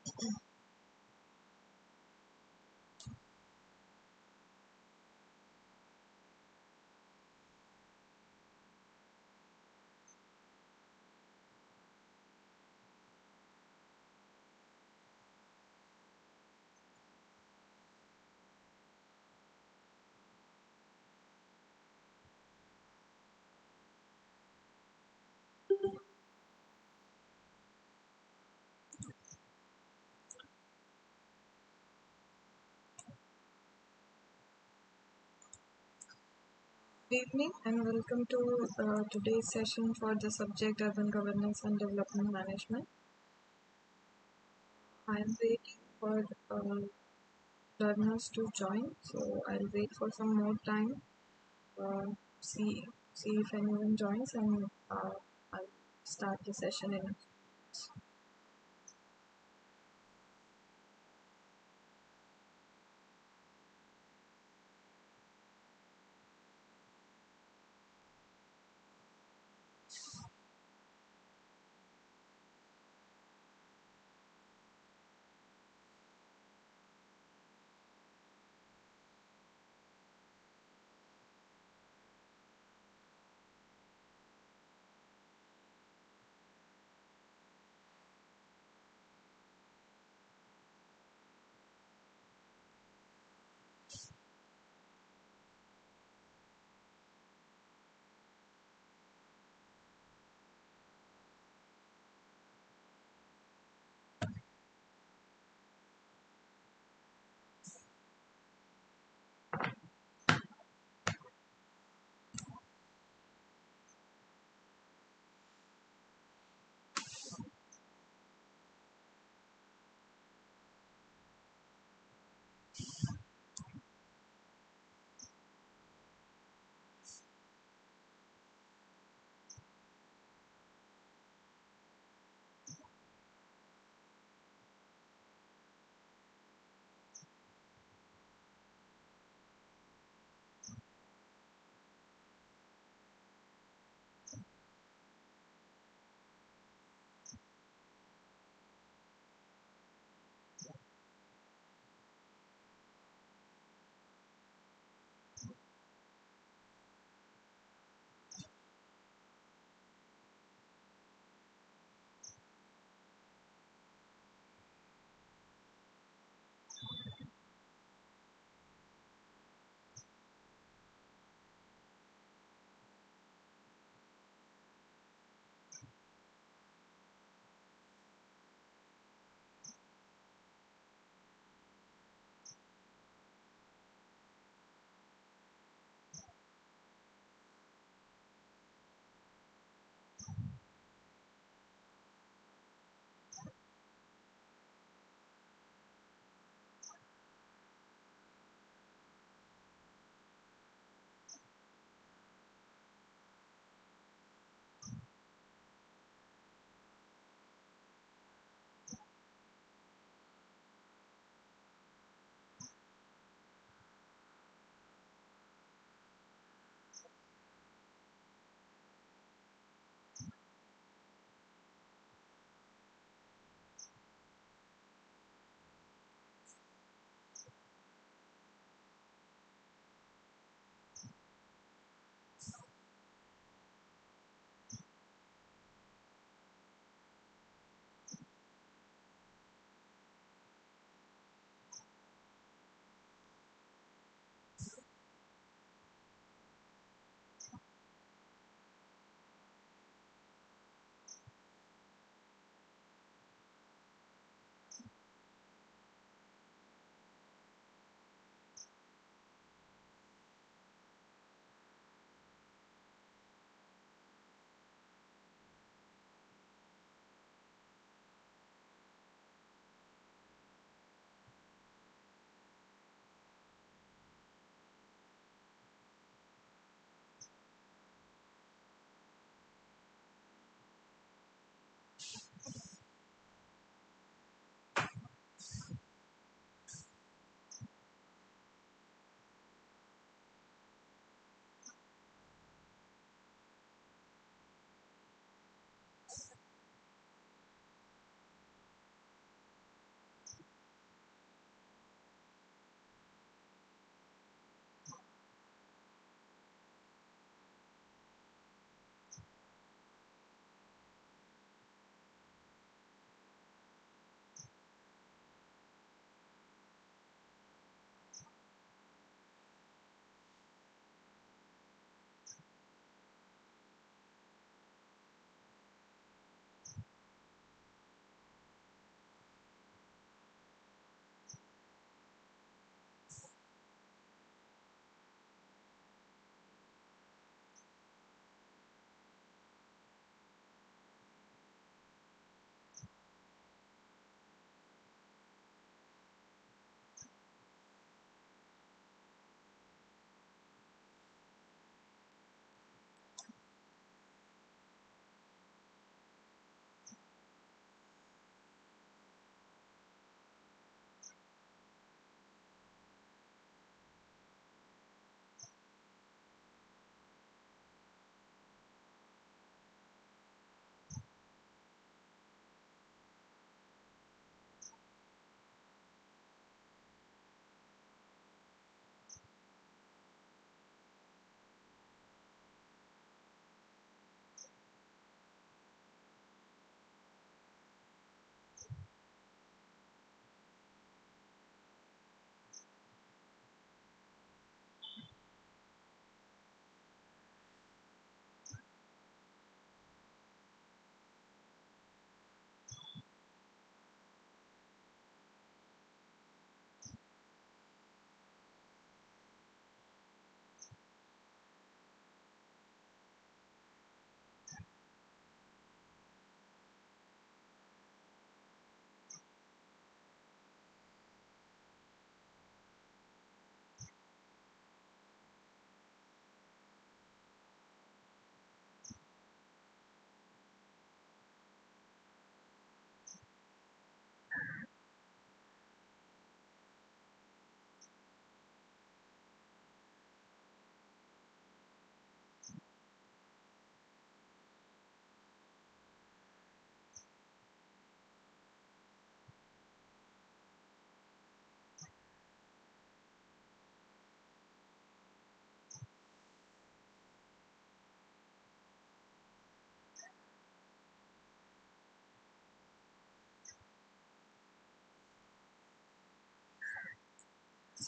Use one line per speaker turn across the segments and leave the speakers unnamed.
Good evening and welcome to today's session for the subject Urban Governance and Development Management. I am waiting for learners to join, so I'll wait for some more time. Uh, see if anyone joins, and I'll start the session in.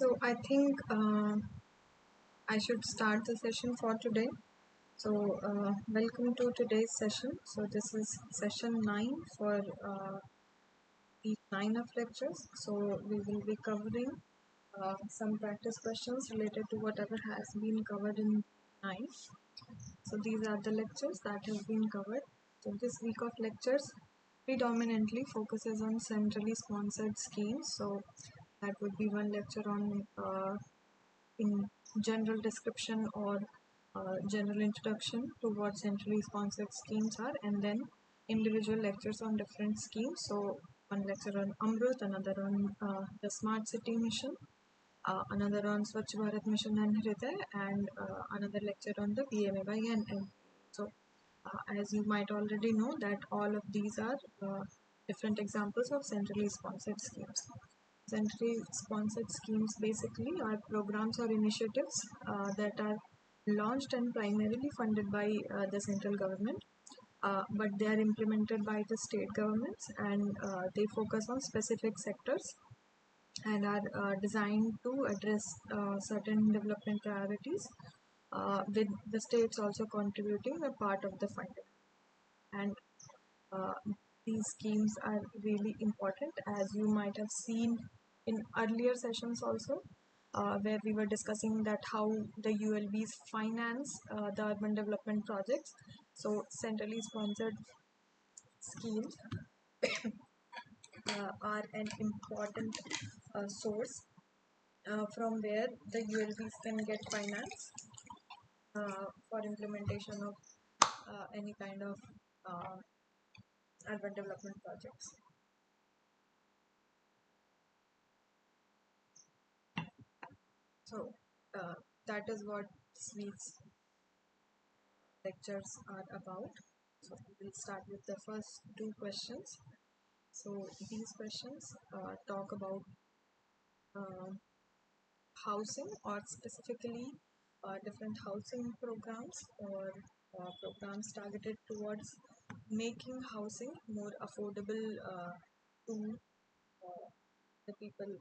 So I think I should start the session for today. So welcome to today's session. So this is session 9 for week 9 of lectures. So we will be covering some practice questions related to whatever has been covered in 9. So these are the lectures that have been covered. So this week of lectures predominantly focuses on centrally sponsored schemes. So that would be one lecture on in general description or general introduction to what centrally sponsored schemes are, and then individual lectures on different schemes. So one lecture on Amrut, another on the Smart City Mission, another on Swachh Bharat Mission and Hriday, and another lecture on the PMAY and M. So as you might already know that all of these are different examples of centrally sponsored schemes. Centrally sponsored schemes basically are programs or initiatives that are launched and primarily funded by the central government, but they are implemented by the state governments, and they focus on specific sectors and are designed to address certain development priorities, with the states also contributing a part of the funding. And uh, these schemes are really important, as you might have seen in earlier sessions also, where we were discussing that how the ULBs finance the urban development projects. So centrally sponsored schemes are an important source from where the ULBs can get finance for implementation of any kind of uh, urban development projects. So that is what this week's lectures are about. So we'll start with the first two questions. So these questions talk about uh, housing, or specifically different housing programs or programs targeted towards making housing more affordable to the people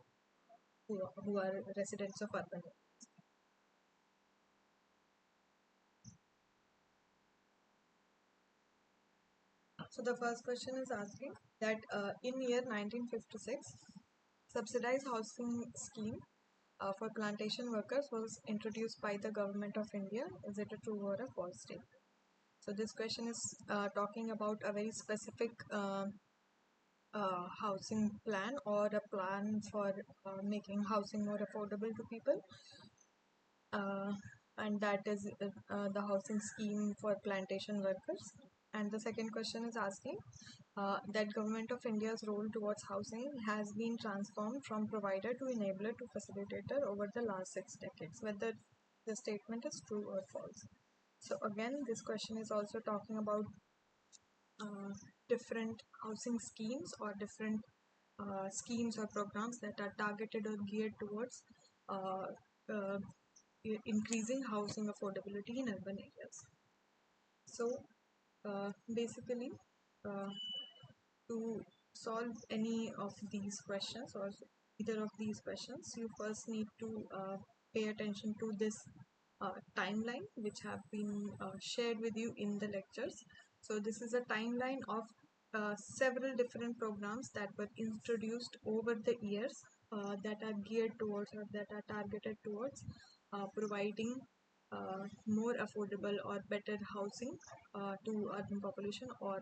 who are residents of urban areas. So the first question is asking that in year 1956, subsidized housing scheme for plantation workers was introduced by the government of India. Is it a true or a false statement? So this question is talking about a very specific housing plan, or a plan for making housing more affordable to people, uh, and that is the housing scheme for plantation workers. And the second question is asking that government of India's role towards housing has been transformed from provider to enabler to facilitator over the last 6 decades, whether the statement is true or false. So again, this question is also talking about uh, different housing schemes, or different schemes or programs that are targeted or geared towards uh, uh, increasing housing affordability in urban areas. So basically, uh, to solve any of these questions, or either of these questions, you first need to pay attention to this timeline which have been shared with you in the lectures. So this is a timeline of several different programs that were introduced over the years, that are geared towards, or that are targeted towards providing more affordable or better housing to urban population, or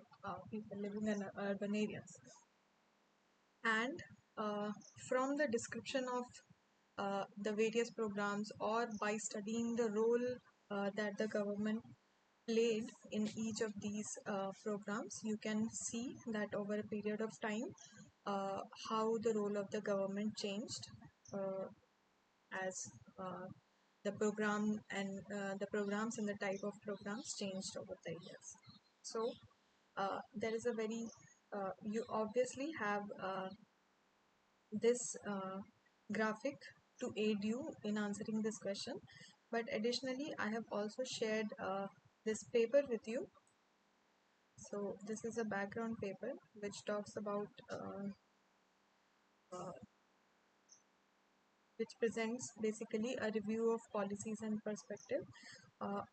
people living in urban areas. And from the description of the various programs, or by studying the role that the government played in each of these programs, you can see that over a period of time uh, how the role of the government changed, uh, as uh, the program and the programs and the type of programs changed over the years. So there is a very you obviously have this graphic to aid you in answering this question, but additionally I have also shared this paper with you. So this is a background paper which talks about which presents basically a review of policies and perspective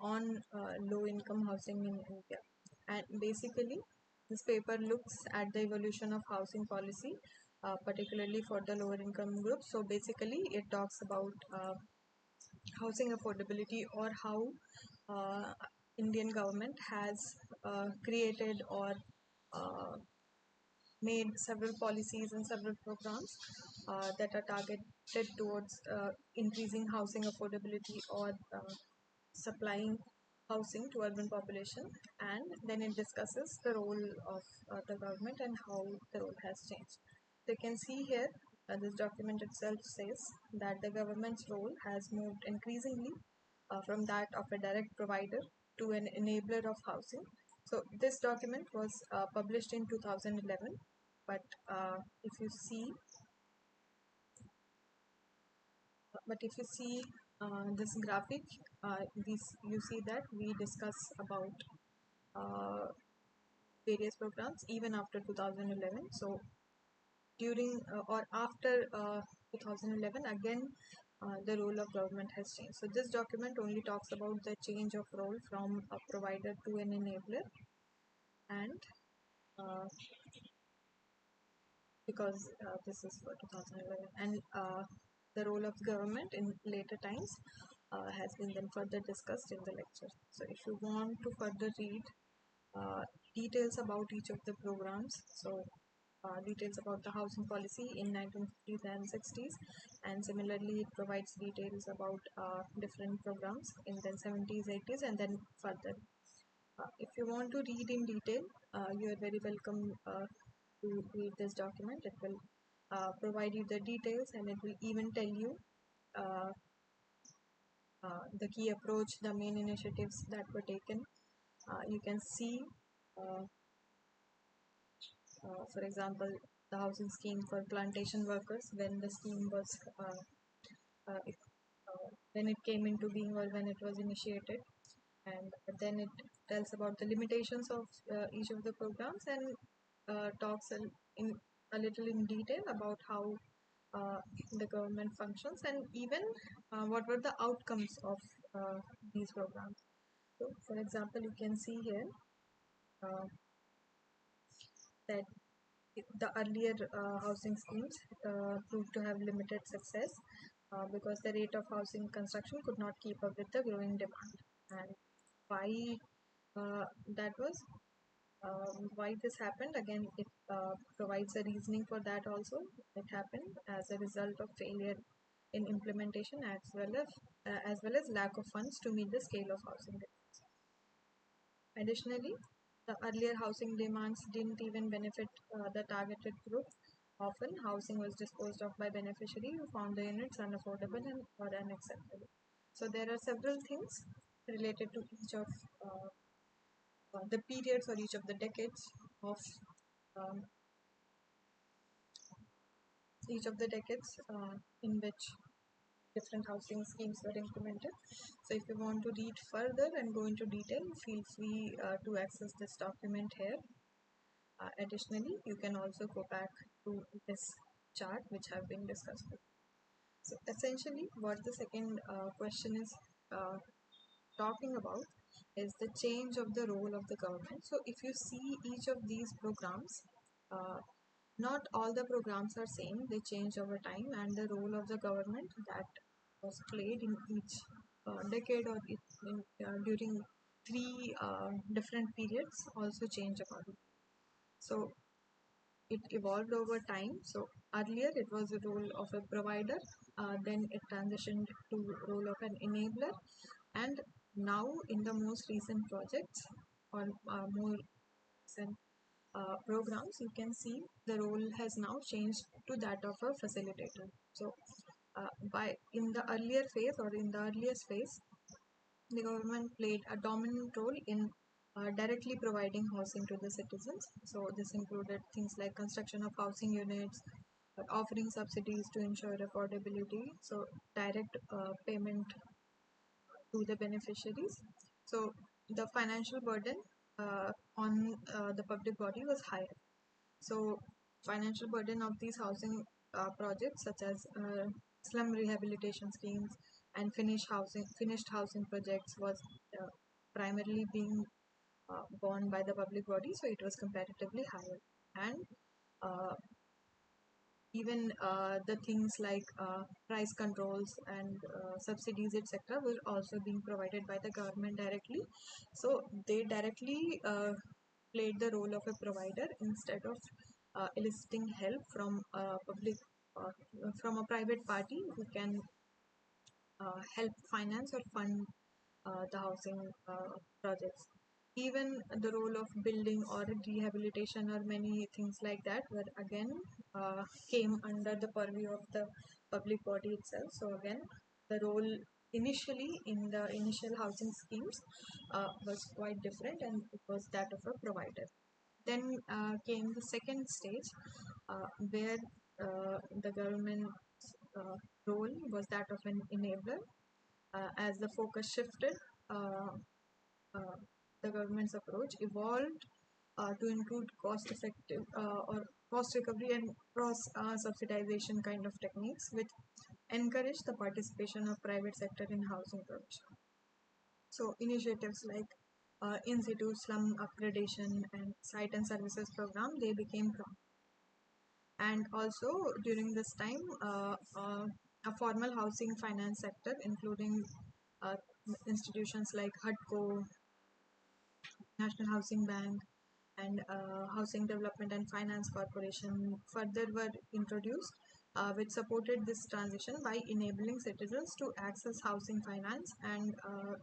on low income housing in India. And basically, this paper looks at the evolution of housing policy, particularly for the lower income groups. So basically, it talks about housing affordability, or how uh, Indian government has created or uh, made several policies and several programs that are targeted towards increasing housing affordability or supplying housing to urban population. And then it discusses the role of the government and how the role has changed. So you can see here, this document itself says that the government's role has moved increasingly from that of a direct provider to an enabler of housing. So this document was published in 2011, but if you see, this graphic, you see that we discuss about uh, various programs even after 2011. So during or after 2011, again the role of government has changed. So this document only talks about the change of role from a provider to an enabler, and uh, because this is for 2011, and the role of government in later times has been then further discussed in the lecture. So if you want to further read uh, details about each of the programs, so details about the housing policy in 1950s and 60s, and similarly it provides details about different programs in the 70s, 80s, and then further. If you want to read in detail, you are very welcome to read this document. It will provide you the details, and it will even tell you uh, the key approach, the main initiatives that were taken. You can see, uh, for example, the housing scheme for plantation workers, when the scheme was if, when it came into being or when it was initiated, and then it tells about the limitations of each of the programs, and talks a little in detail about how uh, the government functions, and even what were the outcomes of these programs. So, for example, you can see here uh, that the earlier housing schemes proved to have limited success because the rate of housing construction could not keep up with the growing demand. And why that was, why this happened, again it provides a reasoning for that also. It happened as a result of failure in implementation, as well as lack of funds to meet the scale of housing. Additionally, the earlier housing demands didn't even benefit the targeted group. Often, housing was disposed of by beneficiaries who found the units unaffordable and or unacceptable. So there are several things related to the periods or each of the decades of um, in which different housing schemes were implemented. So if you want to read further and go into detail, feel free to access this document here. Additionally, you can also go back to this chart which have been discussed. So essentially, what the second question is talking about is the change of the role of the government. So if you see each of these programs, uh, not all the programs are same. They change over time, and the role of the government that was played in each decade or during three different periods also change accordingly. So it evolved over time. So earlier it was the role of a provider, then it transitioned to role of an enabler, and now in the most recent projects or more recent programs, you can see the role has now changed to that of a facilitator. So by in the earlier phase or in the earliest phase, the government played a dominant role in directly providing housing to the citizens. So this included things like construction of housing units, offering subsidies to ensure affordability, so direct payment to the beneficiaries. So the financial burden on the public body was higher. So financial burden of these housing projects, such as slum rehabilitation schemes, and finished housing projects was primarily being borne by the public body, so it was comparatively higher. And uh, even the things like price controls and subsidies, etc., were also being provided by the government directly. So they directly played the role of a provider instead of eliciting help uh, from a private party who can help finance or fund the housing projects. Even the role of building or rehabilitation or many things like that were again came under the purview of the public body itself. So again, the role initially in the initial housing schemes was quite different, and it was that of a provider. Then came the second stage, where the government's uh, role was that of an enabler. As the focus shifted, uh, uh, the government's approach evolved to include cost effective or cost recovery and cross subsidization kind of techniques, which encourage the participation of private sector in housing provision. So initiatives like in situ slum upgradation and site and services program, they became and also during this time a formal housing finance sector, including uh, institutions like HUDCO, National Housing Bank, and Housing Development and Finance Corporation further were introduced, which supported this transition by enabling citizens to access housing finance and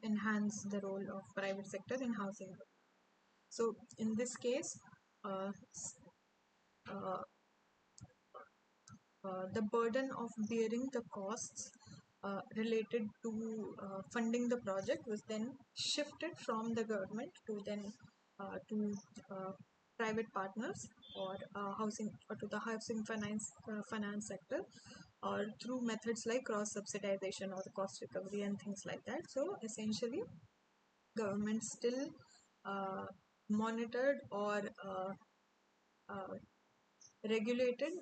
enhance the role of private sector in housing. So in this case, uh, uh, the burden of bearing the costs related to funding the project was then shifted from the government to private partners or housing or to the housing finance sector, or through methods like cross subsidization or cost recovery and things like that. So essentially, government still uh, monitored or uh, regulated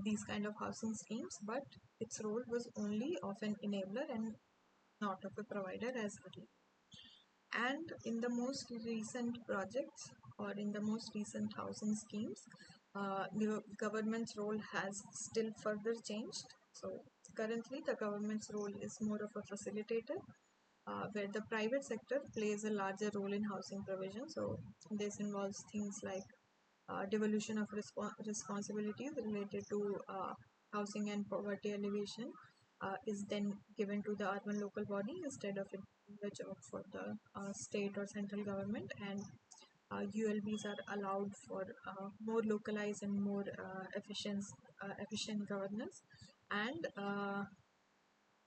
these kind of housing schemes, but its role was only of an enabler and not of a provider as earlier. And in the most recent projects or in the most recent housing schemes, the government's role has still further changed. So currently, the government's role is more of a facilitator, where the private sector plays a larger role in housing provision. So this involves things like devolution of responsibilities related to housing and poverty alleviation is then given to the urban local body instead of it being the job for the state or central government, and ULBs are allowed for more localized and more efficient governance, and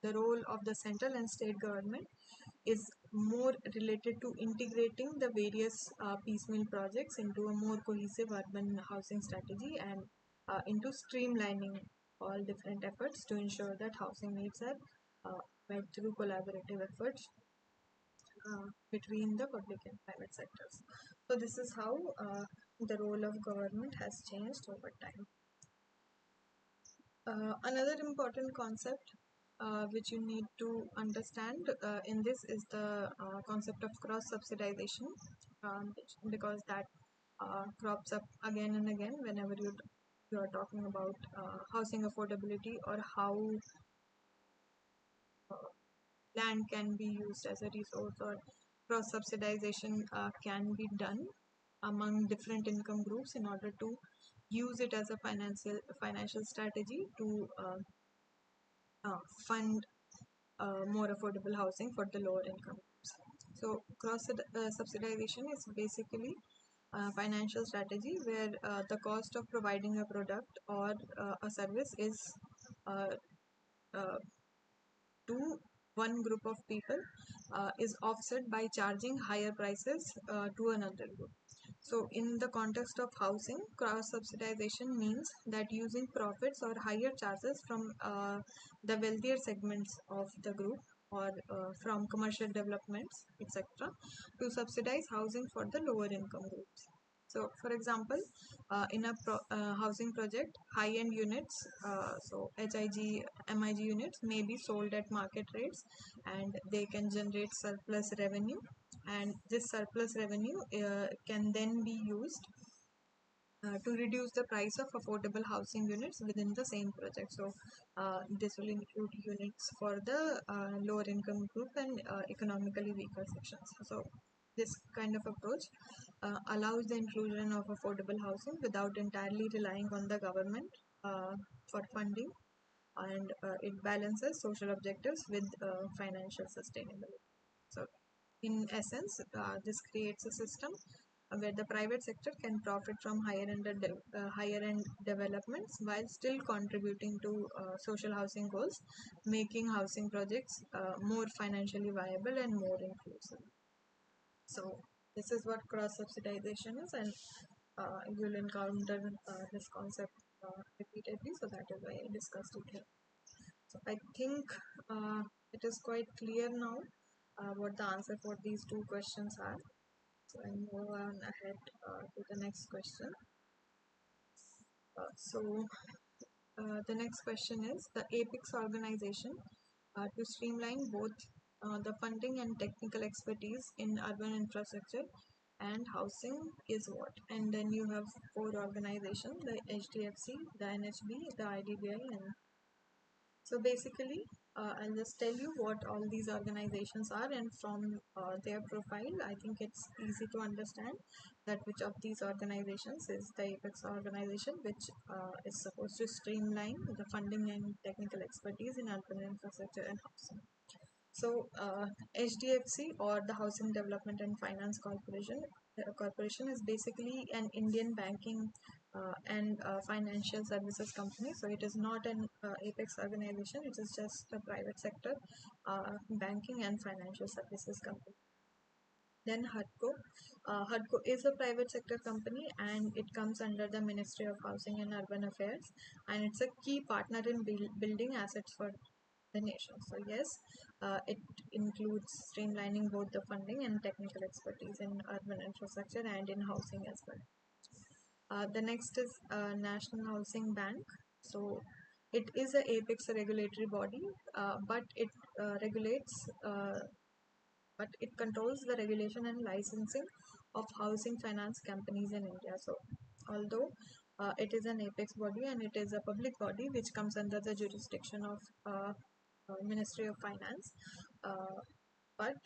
the role of the central and state government is more related to integrating the various piecemeal projects into a more cohesive urban housing strategy, and into streamlining all different efforts to ensure that housing needs are met through collaborative efforts between the public and private sectors. So this is how the role of government has changed over time. Another important concept which you need to understand in this is the concept of cross subsidization, because that crops up again and again whenever you are talking about housing affordability, or how land can be used as a resource, or cross subsidization can be done among different income groups in order to use it as a financial strategy to fund more affordable housing for the lower income groups. So cross subsidization is basically a financial strategy where the cost of providing a product or a service is uh, uh, to one group of people is offset by charging higher prices to another group. So, in the context of housing, cross subsidization means that using profits or higher charges from the wealthier segments of the group, or from commercial developments, etc., to subsidize housing for the lower income groups. So, for example, in a housing project, high-end units, so HIG, MIG units may be sold at market rates, and they can generate surplus revenue, and this surplus revenue can then be used to reduce the price of affordable housing units within the same project. So, this will include units for the lower income group and economically weaker sections. So, this kind of approach allows the inclusion of affordable housing without entirely relying on the government for funding, and it balances social objectives with financial sustainability. So, in essence, this creates a system where the private sector can profit from higher end developments while still contributing to social housing goals, making housing projects more financially viable and more inclusive. So this is what cross subsidization is, and you will encounter this concept repeatedly. So that is why I discussed it here. So I think it is quite clear now what the answer for these two questions are. So I move on ahead to the next question. The next question is the APEX organization to streamline both the funding and technical expertise in urban infrastructure and housing is what? And then you have four organizations: the HDFC, the NHB, the IDBI, and so basically, I'll just tell you what all these organizations are, and from their profile, I think it's easy to understand that which of these organizations is the APEX organization, which is supposed to streamline the funding and technical expertise in urban infrastructure and housing. So, HDFC, or the Housing Development and Finance Corporation is basically an Indian banking and financial services company. So, it is not an apex organization; it is just a private sector banking and financial services company. Then HUDCO. HUDCO is a private sector company, and it comes under the Ministry of Housing and Urban Affairs, and it's a key partner in building assets for the nation. So yes, it includes streamlining both the funding and technical expertise in urban infrastructure and in housing as well. The next is National Housing Bank. So it is a apex regulatory body, but it regulates but it controls the regulation and licensing of housing finance companies in India. So, although it is an apex body and it is a public body which comes under the jurisdiction of Ministry of Finance, but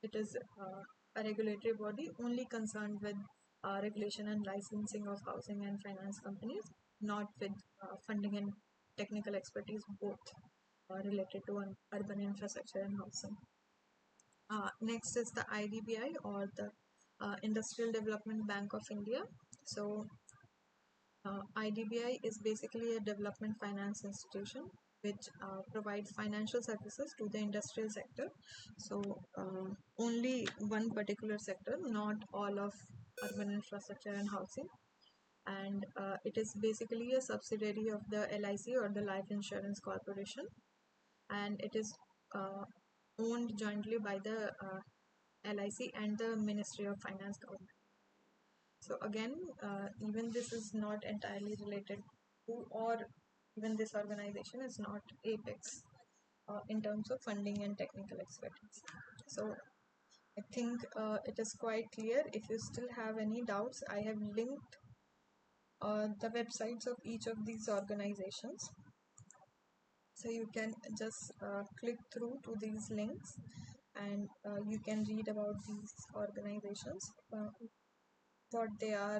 it is a regulatory body only concerned with regulation and licensing of housing and finance companies, not with funding and technical expertise, both related to urban infrastructure and housing. Next is the IDBI, or the Industrial Development Bank of India. So IDBI is basically a development finance institution which provides financial services to the industrial sector. So only one particular sector, not all of urban infrastructure and housing. And it is basically a subsidiary of the LIC, or the Life Insurance Corporation, and it is owned jointly by the LIC and the Ministry of Finance government. So again, even this is not entirely related to, or even this organization is not apex in terms of funding and technical expertise. So I think it is quite clear. If you still have any doubts, I have linked the websites of each of these organizations. So you can just click through to these links, and you can read about these organizations, what they are,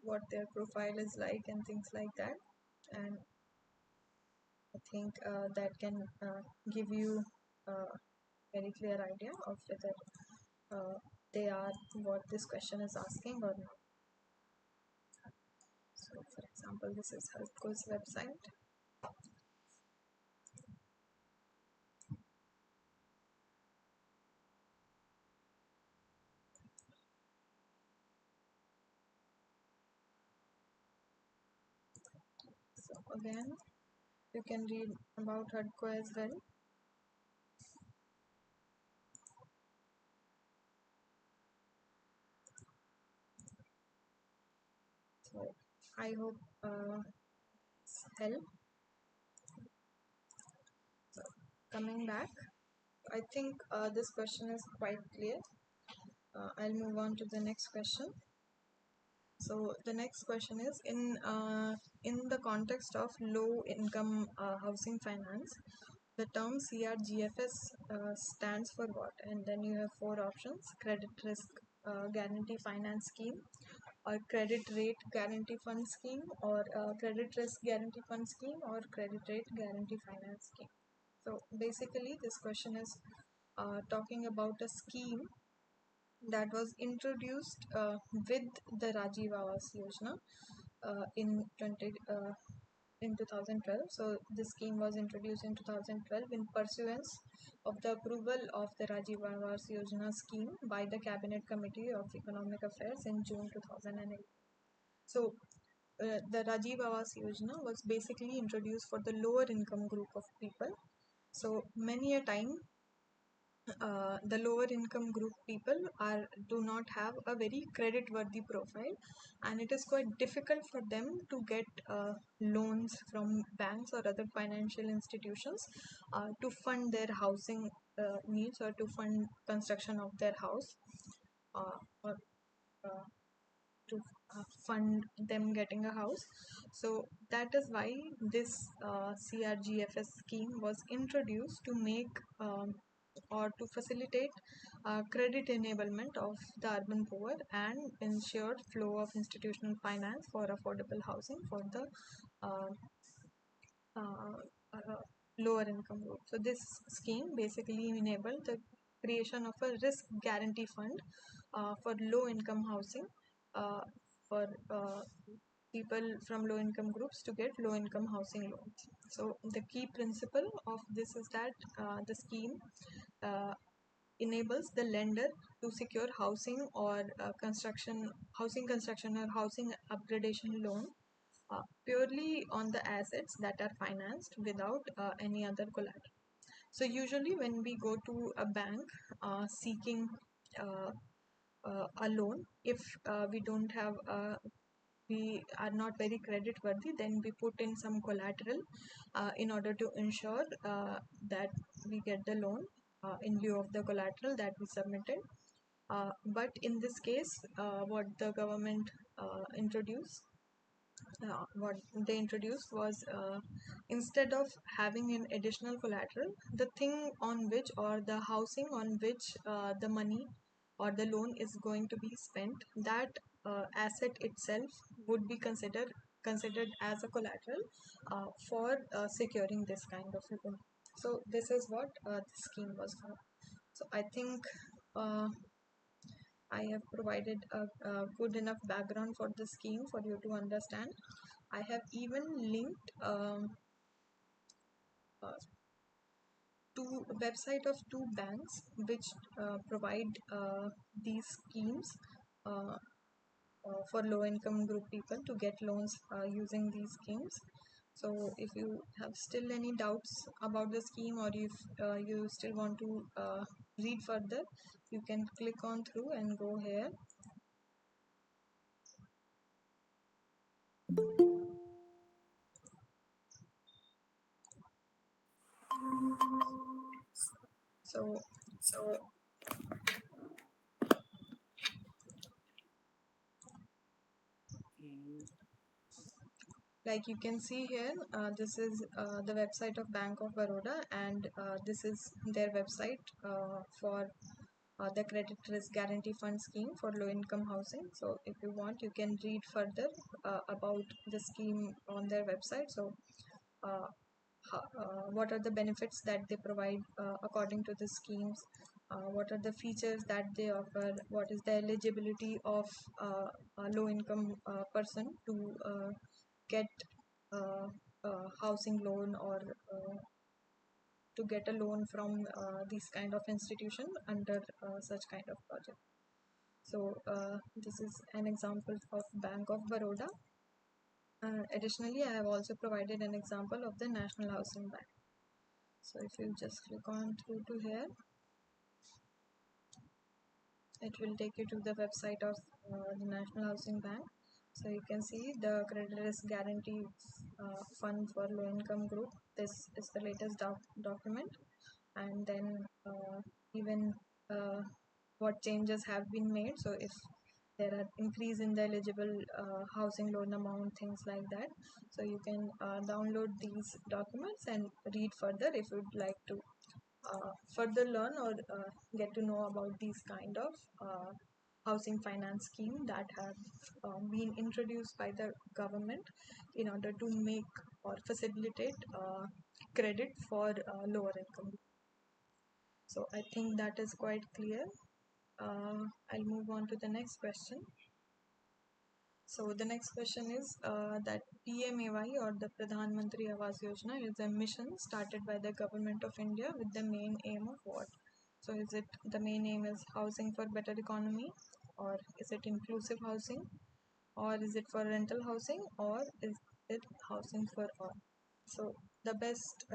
what their profile is like, and things like that. And I think that can give you a very clear idea of whether they are what this question is asking or not. So, for example, this is HUDCO's website. So again, you can read about HUDCO as well. I hope help. So, coming back, I think this question is quite clear. I'll move on to the next question. So the next question is in the context of low income housing finance, the term CRGFS stands for what? And then you have four options: credit risk guarantee finance scheme, or credit rate guarantee fund scheme, or credit risk guarantee fund scheme, or credit rate guarantee finance scheme. So basically, this question is talking about a scheme that was introduced with the Rajiv Awas Yojana in 2012. So this scheme was introduced in 2012 in pursuance of the approval of the Rajiv Awas Yojana scheme by the Cabinet Committee of Economic Affairs in June 2008. So the Rajiv Awas Yojana was basically introduced for the lower income group of people. So many a time the lower income group people do not have a very credit worthy profile, and it is quite difficult for them to get loans from banks or other financial institutions to fund their housing needs, or to fund construction of their house, or uh, to fund them getting a house. So that is why this CRGFS scheme was introduced to make or to facilitate credit enablement of the urban poor and ensure flow of institutional finance for affordable housing for the uh, uh, lower income group. So this scheme basically enabled the creation of a risk guarantee fund for low income housing, uh, for people from low income groups to get low income housing loans. So the key principle of this is that the scheme uh, enables the lender to secure housing construction or housing upgradation loan purely on the assets that are financed without any other collateral. So usually when we go to a bank seeking uh, a loan, if we don't have we are not very credit worthy, then we put in some collateral in order to ensure that we get the loan in lieu of the collateral that we submitted. But in this case, what the government introduced what they introduced was, instead of having an additional collateral, the thing on which, or the housing on which the money or the loan is going to be spent, that asset itself would be considered as a collateral for securing this kind of loan. So this is what the scheme was for. So I think uh, I have provided a good enough background for the scheme for you to understand. I have even linked uh, two website of two banks which provide these schemes uh, for low income group people to get loans using these schemes. So if you have still any doubts about the scheme, or if you still want to read further, you can click on through and go here. So like you can see here, this is the website of Bank of Baroda, and this is their website for the credit risk guarantee fund scheme for low income housing. So if you want, you can read further about the scheme on their website. So uh, what are the benefits that they provide according to the schemes, what are the features that they offer, what is the eligibility of a low income person to get a housing loan, or to get a loan from this kind of institution under such kind of project. So this is an example of Bank of Baroda. Additionally, I have also provided an example of the National Housing Bank. So if you just click on through to here, it will take you to the website of the National Housing Bank. So you can see the credit risk guarantee fund for low income group. This is the latest document, and then even what changes have been made. So if there are increase in the eligible housing loan amount, things like that. So you can download these documents and read further if you'd like to further learn or get to know about these kind of housing finance scheme that have been introduced by the government in order to make or facilitate credit for lower income. So I think that is quite clear. I'll move on to the next question. So the next question is that PMAY or the Pradhan Mantri Awas Yojana is a mission started by the government of India with the main aim of what? So is it the main aim is housing for better economy, or is it inclusive housing, or is it for rental housing, or is it housing for all? So the best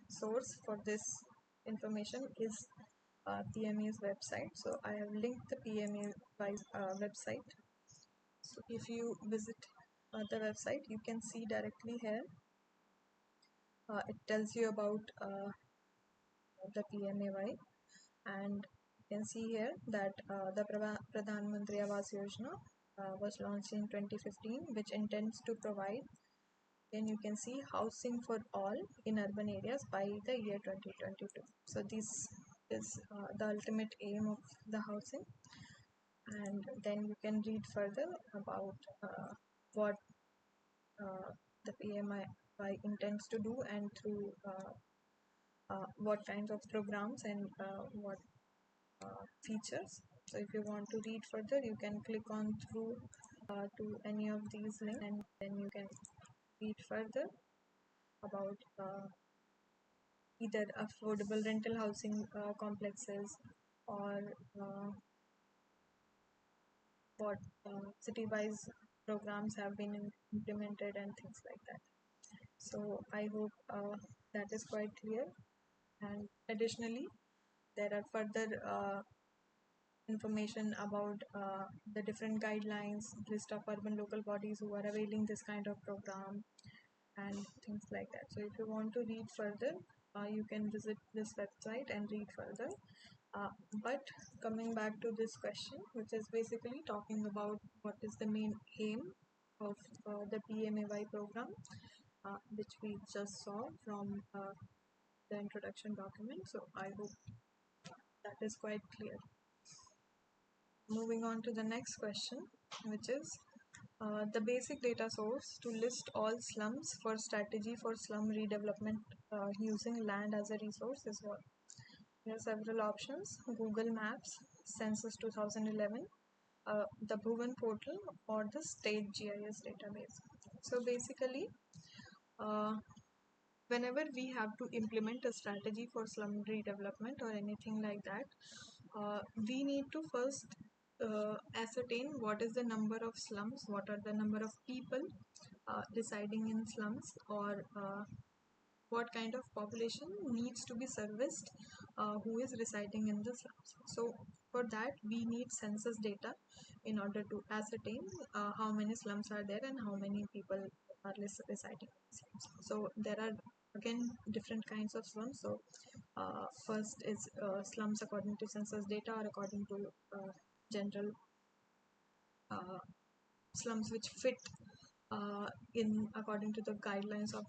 source for this information is PMA's website. So I have linked the PMA website. So if you visit the website, you can see directly here. It tells you about the PMAY, and you can see here that the Pradhan Mantri Awas Yojana was launched in 2015, which intends to provide, then you can see, housing for all in urban areas by the year 2022. So this is the ultimate aim of the housing, and then you can read further about what the PMI intends to do and through what kinds of programs and what features. So if you want to read further, you can click on through to any of these links, and then you can read further about either affordable rental housing complexes, or what city-wise programs have been implemented and things like that. So I hope that is quite clear. And additionally, there are further information about the different guidelines, list of urban local bodies who are availing this kind of program, and things like that. So if you want to read further, you can visit this website and read further. But coming back to this question, which is basically talking about what is the main aim of the PMAY program, which we just saw from the introduction document. So I hope that is quite clear. Moving on to the next question, which is the basic data source to list all slums for strategy for slum redevelopment using land as a resource is what? There are several options: Google Maps, Census 2011, the Bhuvan portal, or the state GIS database. So basically, uh, whenever we have to implement a strategy for slum redevelopment or anything like that, we need to first ascertain what is the number of slums, what are the number of people residing in slums, or what kind of population needs to be serviced who is residing in the slums. So for that we need census data in order to ascertain how many slums are there and how many people are residing in slums. So there are again different kinds of slums. So first is slums according to census data, or according to general uh, slums which fit in according to the guidelines of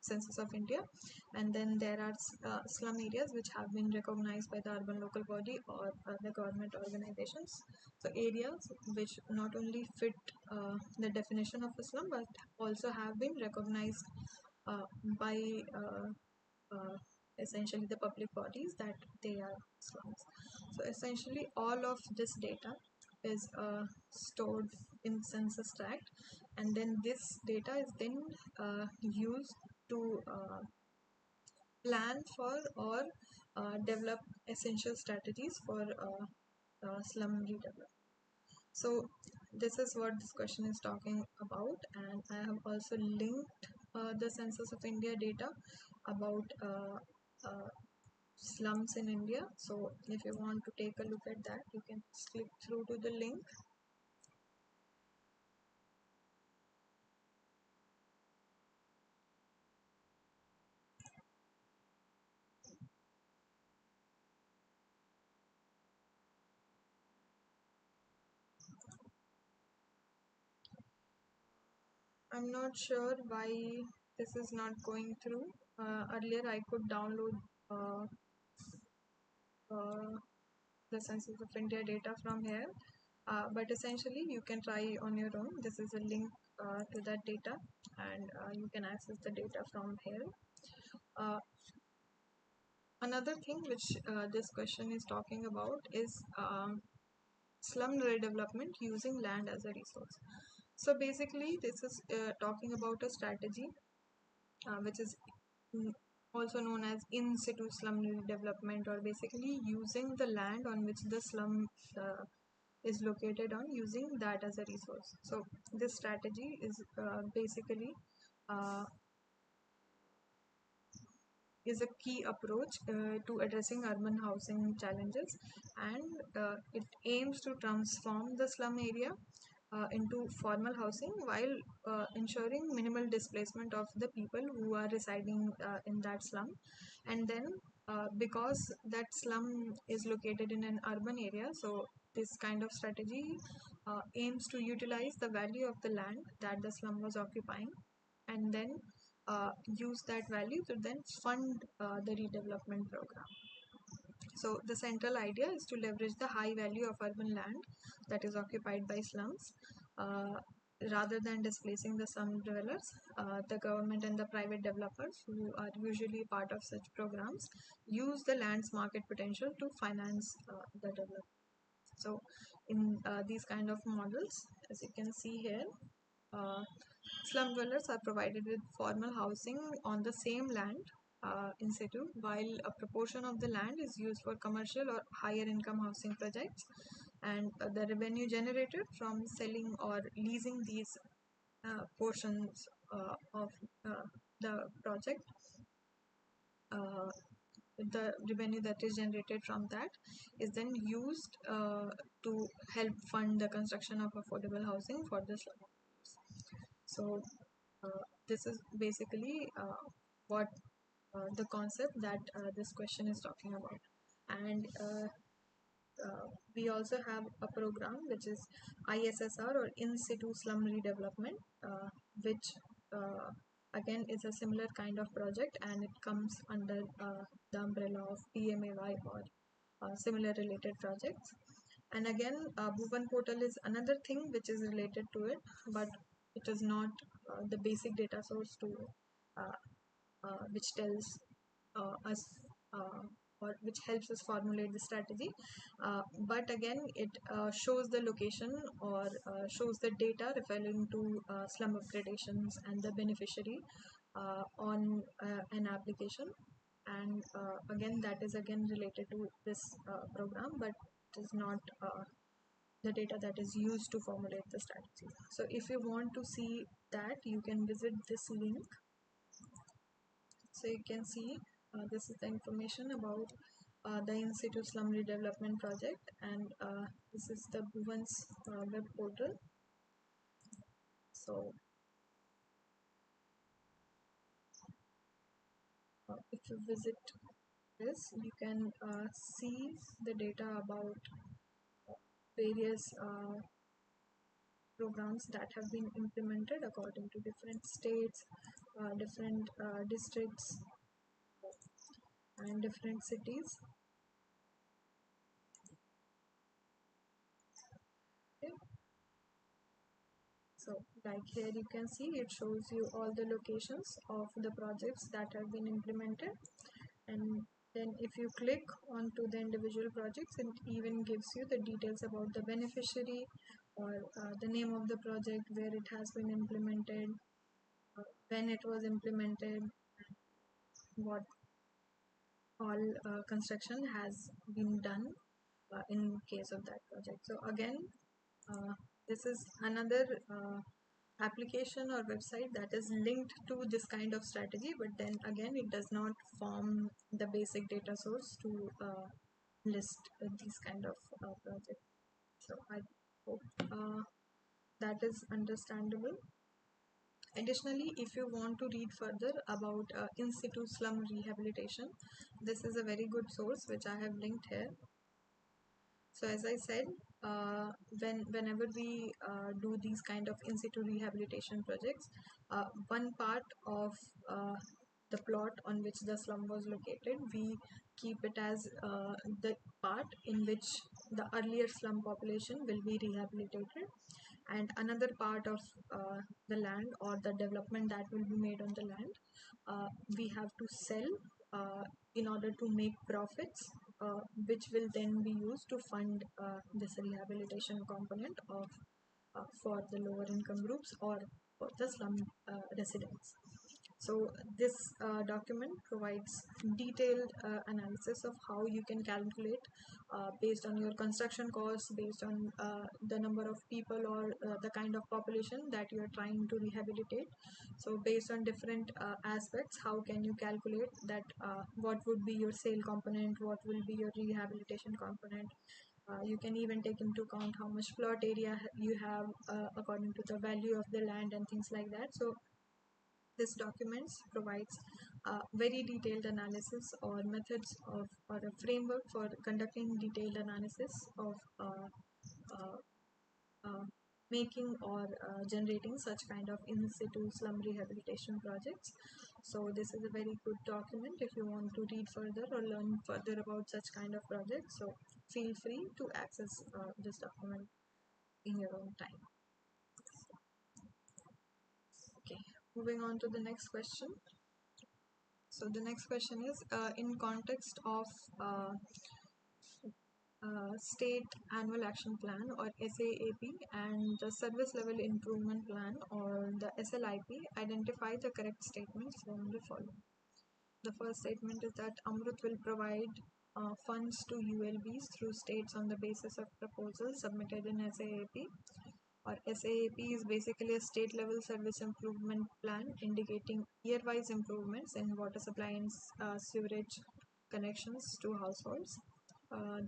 Census of India. And then there are slum areas which have been recognized by the urban local body or the government organizations. So areas which not only fit the definition of a slum but also have been recognized by essentially the public bodies that they are slums. So essentially all of this data is stored in census tract, and then this data is then used to plan for or develop essential strategies for slum redevelopment. So this is what this question is talking about, and I have also linked the Census of India data about slums in India. So if you want to take a look at that, you can click through to the link. I'm not sure why this is not going through. Earlier I could download uh, uh, the Census of India data from here, but essentially you can try on your own. This is a link to that data, and you can access the data from here. Uh, Another thing which this question is talking about is slum redevelopment using land as a resource. So basically, this is talking about a strategy which is mm, also known as in situ slum redevelopment, or basically using the land on which the slum is located on, using that as a resource. So this strategy is basically uh, is a key approach to addressing urban housing challenges, and it aims to transform the slum area into formal housing while ensuring minimal displacement of the people who are residing in that slum. And then because that slum is located in an urban area, so this kind of strategy aims to utilize the value of the land that the slum was occupying, and then use that value to then fund the redevelopment program. So the central idea is to leverage the high value of urban land that is occupied by slums. Uh, Rather than displacing the slum dwellers, the government and the private developers, who are usually part of such programs, use the land's market potential to finance the development. So in these kind of models, as you can see here, uh, slum dwellers are provided with formal housing on the same land in situ, while a proportion of the land is used for commercial or higher income housing projects. And the revenue generated from selling or leasing these portions of the project, uh, the revenue that is generated from that is then used to help fund the construction of affordable housing for the slum. So this is basically what the concept that this question is talking about. And we also have a program which is ISSR, or in situ slum redevelopment, which again is a similar kind of project, and it comes under the umbrella of PMAY or similar related projects. And again, Bhuvan portal is another thing which is related to it, but it is not the basic data source to uh, which tells us or which helps us formulate the strategy. But again, it shows the location, or shows the data referring to slum upgradations and the beneficiary on an application. And again, that is again related to this program, but it is not the data that is used to formulate the strategy. So if you want to see that, you can visit this link. So you can see this is the information about the in situ slum redevelopment project, and this is the Bhuvan's web portal. So if you visit this, you can see the data about various programs that have been implemented according to different states, different districts, and different cities. Okay. So like here you can see it shows you all the locations of the projects that have been implemented, and then if you click onto the individual projects, it even gives you the details about the beneficiary, or the name of the project, where it has been implemented, when it was implemented, what all construction has been done in case of that project. So again, this is another application or website that is linked to this kind of strategy, but then again it does not form the basic data source to list these kind of projects. So I hope that is understandable. Additionally, if you want to read further about in situ slum rehabilitation, this is a very good source which I have linked here. So as I said, whenever we do these kind of in situ rehabilitation projects, one part of the plot on which the slum was located, we keep it as the part in which the earlier slum population will be rehabilitated, and another part of the land or the development that will be made on the land, we have to sell in order to make profits, which will then be used to fund this rehabilitation component of for the lower income groups or for the slum residents. So this document provides detailed analysis of how you can calculate based on your construction costs, based on the number of people or the kind of population that you are trying to rehabilitate. So based on different aspects, how can you calculate that what would be your sale component, what will be your rehabilitation component. You can even take into account how much plot area you have according to the value of the land and things like that. So this documents provides very detailed analysis or methods of or a framework for conducting detailed analysis of uh, uh, making or generating such kind of in situ slum rehabilitation projects. So this is a very good document if you want to read further or learn further about such kind of projects. So feel free to access this document in your own time. Okay, moving on to the next question. So the next question is in context of State Annual Action Plan or SAAP and the Service Level Improvement Plan or the SLIP, identify the correct statements from the following. The first statement is that Amrut will provide funds to ULBs through states on the basis of proposals submitted in SAAP. Or SAAP is basically a state level service improvement plan indicating year-wise improvements in water supply and sewerage connections to households.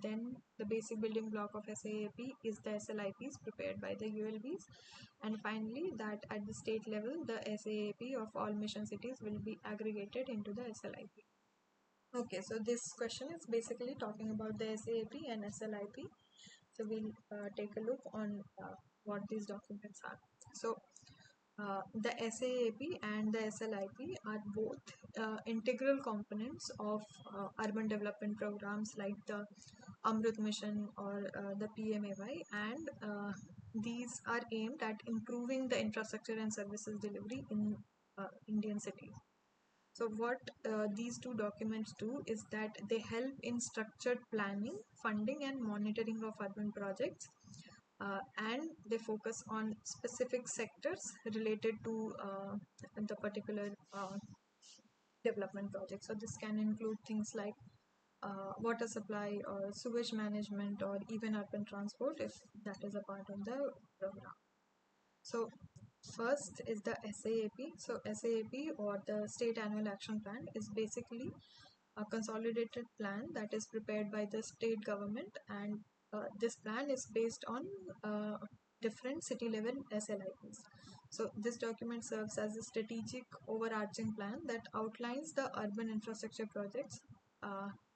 Then the basic building block of SAAP is the SLIPs prepared by the ULBs, and finally that at the state level the SAAP of all mission cities will be aggregated into the SLIP. Okay, so this question is basically talking about the SAAP and SLIP. So we'll take a look on what these documents are. So the SAAP and the SLIP are both integral components of urban development programs like the Amrut Mission or the PMAY, and these are aimed at improving the infrastructure and services delivery in Indian cities. So what these two documents do is that they help in structured planning, funding and monitoring of urban projects, and they focus on specific sectors related to the particular development project. So this can include things like water supply or sewage management or even urban transport if that is a part of the program. So first is the SAAP. So SAAP or the State Annual Action Plan is basically a consolidated plan that is prepared by the state government, and this plan is based on different city level SLIPs. So this document serves as a strategic overarching plan that outlines the urban infrastructure projects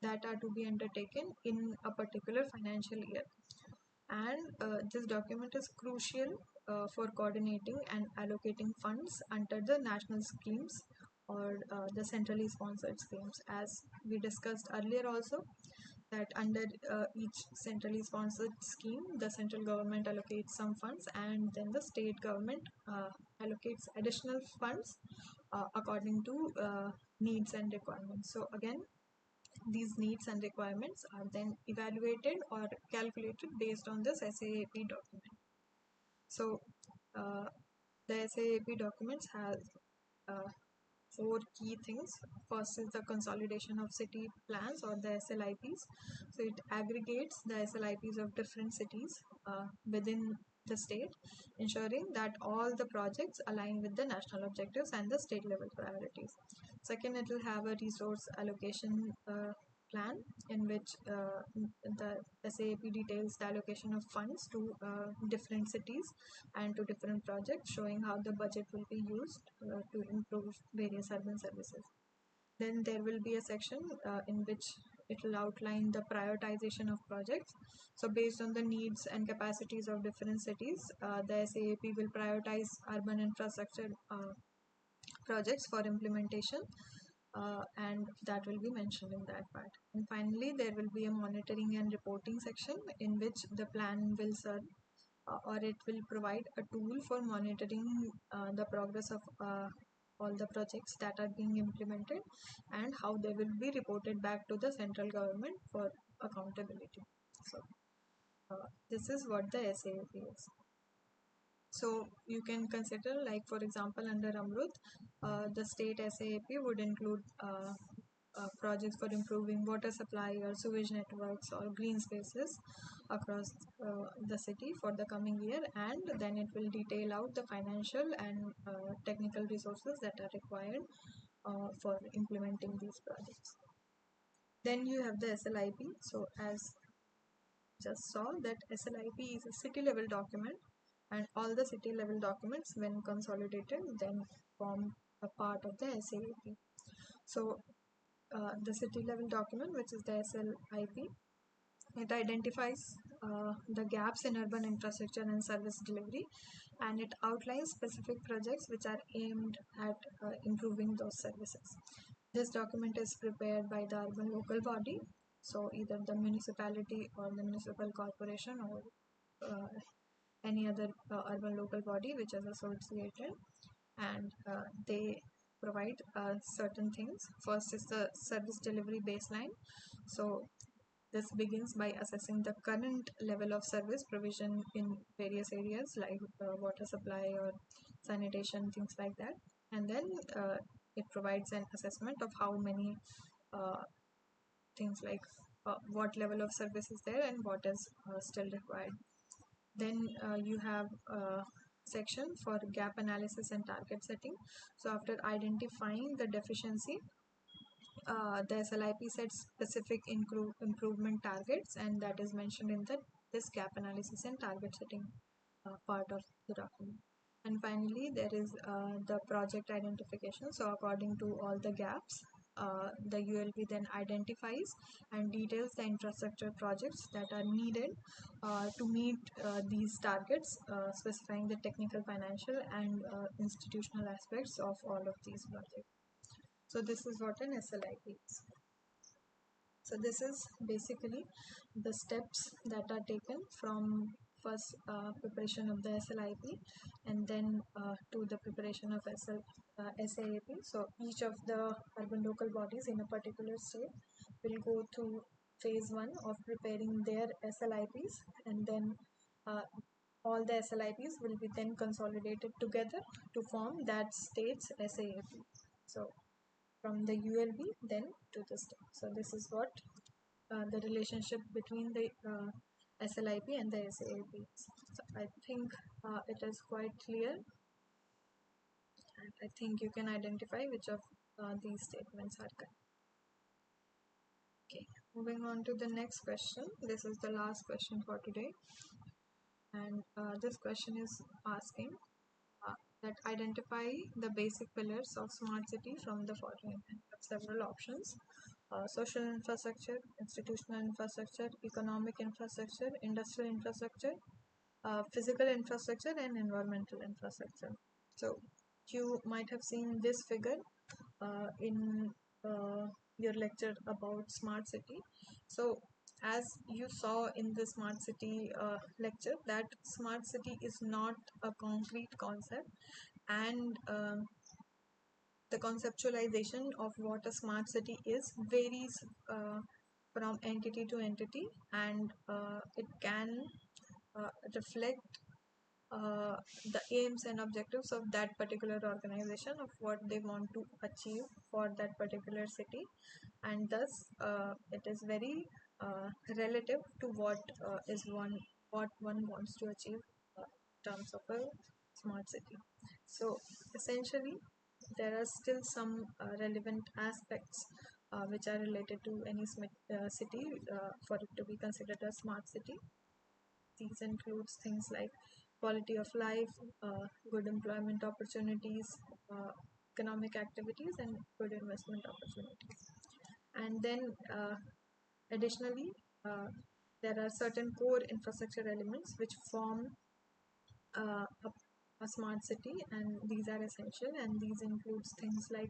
that are to be undertaken in a particular financial year, and this document is crucial for coordinating and allocating funds under the national schemes or the centrally sponsored schemes. As we discussed earlier also, that under each centrally sponsored scheme the central government allocates some funds and then the state government allocates additional funds according to needs and requirements. So again, these needs and requirements are then evaluated or calculated based on this SAAP document. So the SAAP documents have uh, four key things. First is the consolidation of city plans or the SLIPs. So it aggregates the SLIPs of different cities within the state, ensuring that all the projects align with the national objectives and the state level priorities. Second, it will have a resource allocation plan in which the SAAP details the allocation of funds to different cities and to different projects, showing how the budget will be used to improve various urban services. Then there will be a section in which it will outline the prioritization of projects. So based on the needs and capacities of different cities, the SAAP will prioritize urban infrastructure projects for implementation, and that will be mentioned in that part. And finally, there will be a monitoring and reporting section in which the plan will serve or it will provide a tool for monitoring the progress of all the projects that are being implemented and how they will be reported back to the central government for accountability. So, this is what the SAAP is. So you can consider, like for example, under Amrut, the state SAAP would include projects for improving water supply or sewage networks or green spaces across the city for the coming year, and then it will detail out the financial and technical resources that are required for implementing these projects. Then you have the SLIP. So as just saw that SLIP is a city level document, and all the city level documents when consolidated then form a part of the SAAP. So the city level document, which is the SLIP, it identifies the gaps in urban infrastructure and service delivery, and it outlines specific projects which are aimed at improving those services. This document is prepared by the urban local body, so either the municipality or the municipal corporation or any other urban local body which is associated, and they provide certain things. First is the service delivery baseline. So this begins by assessing the current level of service provision in various areas like water supply or sanitation, things like that. And then it provides an assessment of how many uh, things like what level of service is there and what is still required. Then you have a section for gap analysis and target setting. So after identifying the deficiency, the SLIP sets specific improvement targets, and that is mentioned in this gap analysis and target setting part of the document. And finally, there is the project identification. So according to all the gaps, the ULB then identifies and details the infrastructure projects that are needed to meet these targets, specifying the technical, financial, and institutional aspects of all of these projects. So this is what an SLIP is. So this is basically the steps that are taken from first preparation of the SLIP and then to the preparation of SAAP. So each of the urban local bodies in a particular state will go through phase 1 of preparing their SLIPs, and then all the SLIPs will be then consolidated together to form that state's SAAP. So from the ULB then to the state. So this is what the relationship between the SLIP and the SAAP is. So I think it is quite clear, and I think you can identify which of these statements are correct. Okay, moving on to the next question. This is the last question for today, and this question is asking that identify the basic pillars of smart city from the following. And we have several options: social infrastructure, institutional infrastructure, economic infrastructure, industrial infrastructure, physical infrastructure, and environmental infrastructure. So you might have seen this figure in your lecture about smart city. So as you saw in the smart city lecture, that smart city is not a concrete concept, and the conceptualization of what a smart city is varies from entity to entity, and it can reflect uh, the aims and objectives of that particular organization of what they want to achieve for that particular city, and thus it is very relative to what one wants to achieve in terms of a smart city. So essentially there are still some relevant aspects which are related to any city for it to be considered a smart city. These includes things like quality of life, good employment opportunities, economic activities, and good investment opportunities. And then Additionally, uh, there are certain core infrastructure elements which form a smart city, and these are essential, and these includes things like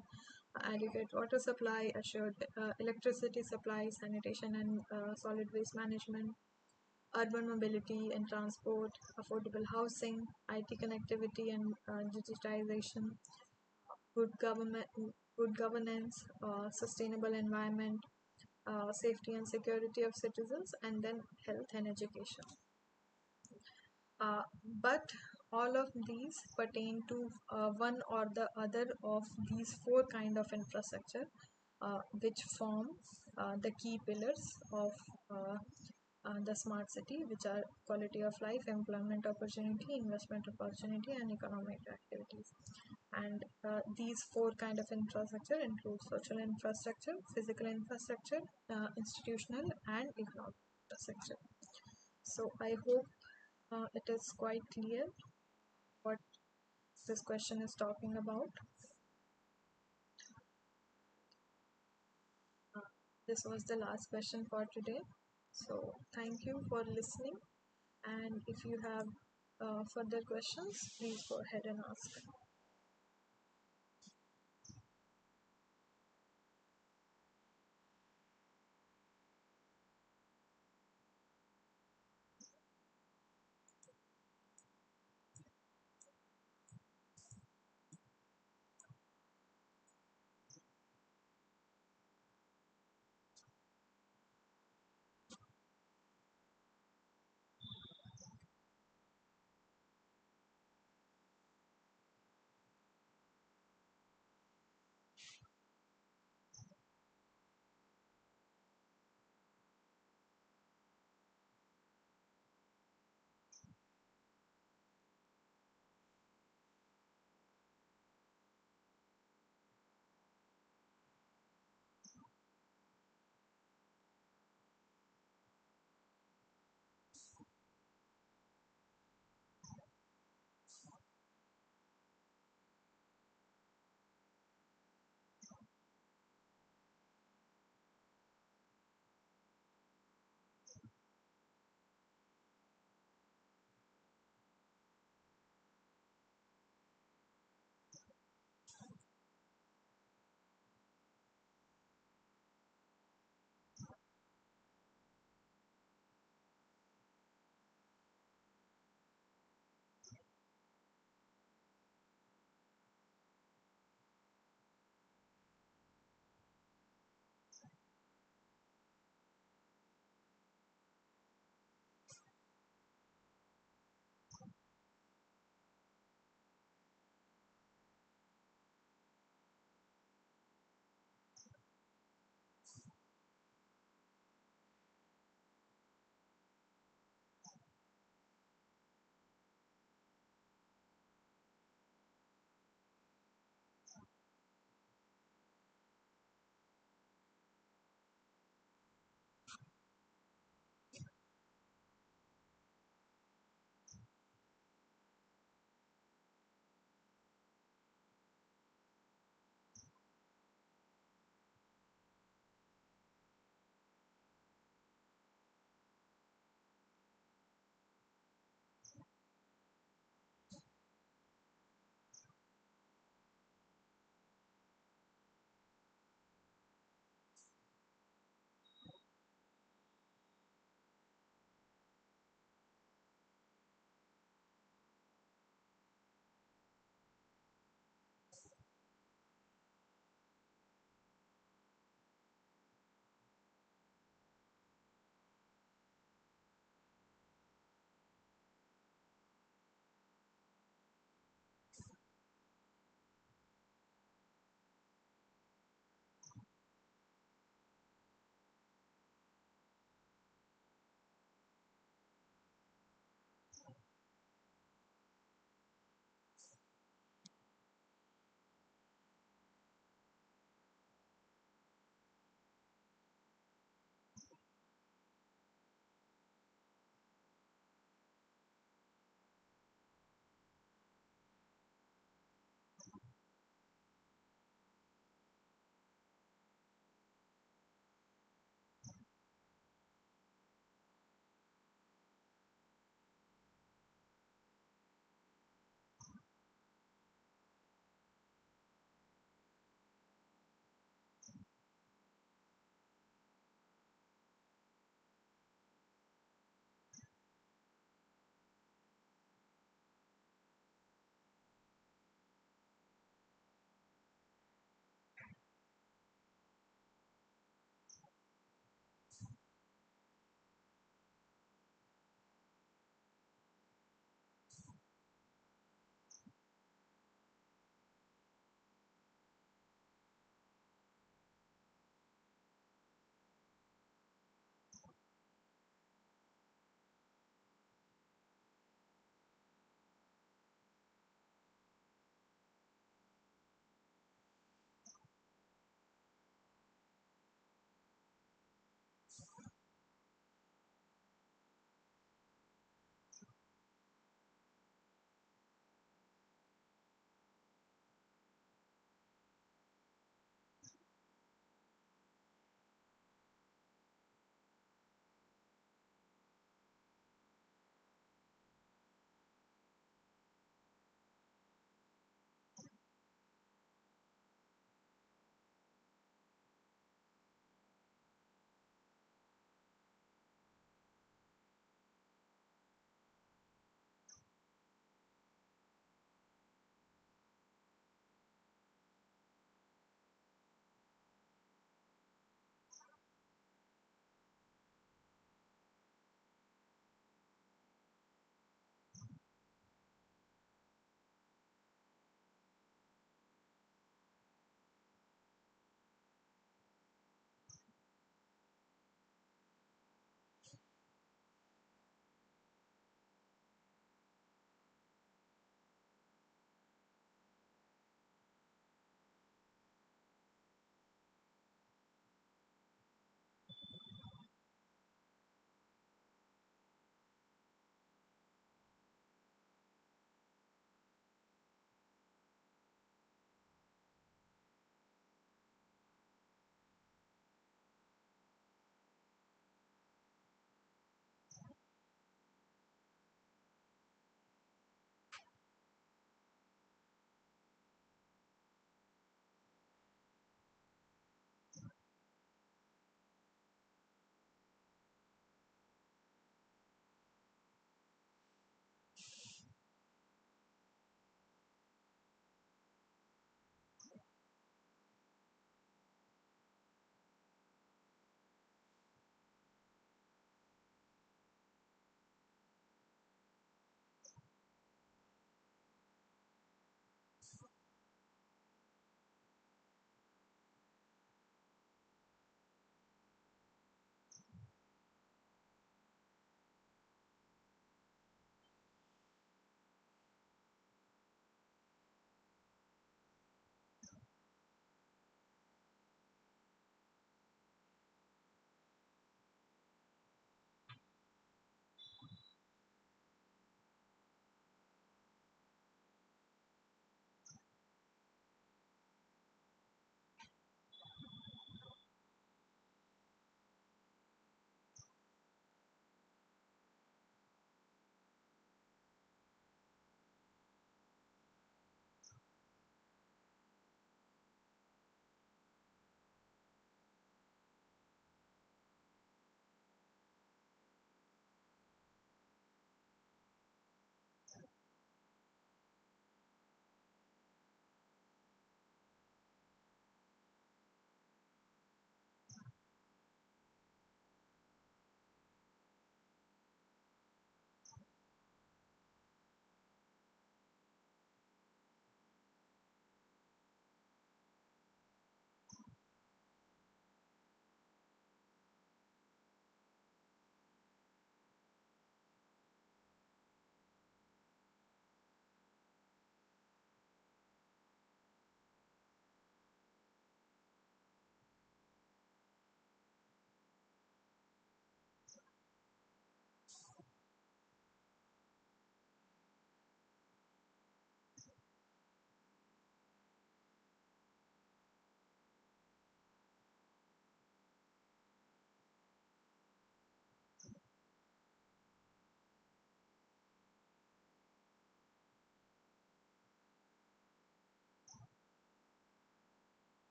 adequate water supply, assured electricity supply, sanitation and solid waste management, urban mobility and transport, affordable housing, IT connectivity and digitization, good government, good governance, sustainable environment, safety and security of citizens, and then health and education. But all of these pertain to one or the other of these four kind of infrastructure, which form the key pillars of the smart city, which are quality of life, employment opportunity, investment opportunity, and economic activities. And these four kind of infrastructure include social infrastructure, physical infrastructure, institutional, and economic infrastructure. So I hope it is quite clear what this question is talking about. Uh, this was the last question for today. So thank you for listening. And if you have further questions, please go ahead and ask.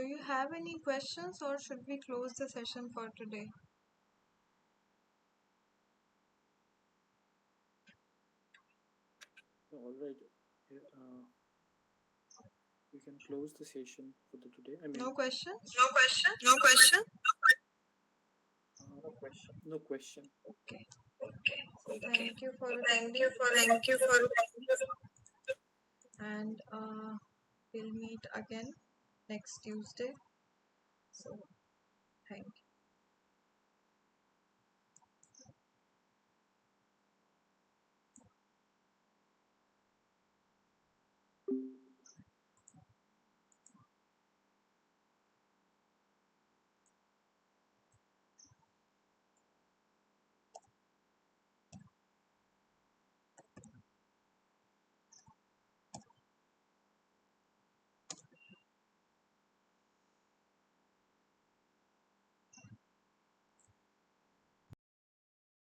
do you have any questions or should we close the session for today?
All right. Uh, we can close the session for the today. I mean,
No questions?
no question.
No question?
No question.
Okay.
Okay.
Thank you for
Thank
attending.
you for. Thank you for.
And we'll meet again next Tuesday. So, thank you.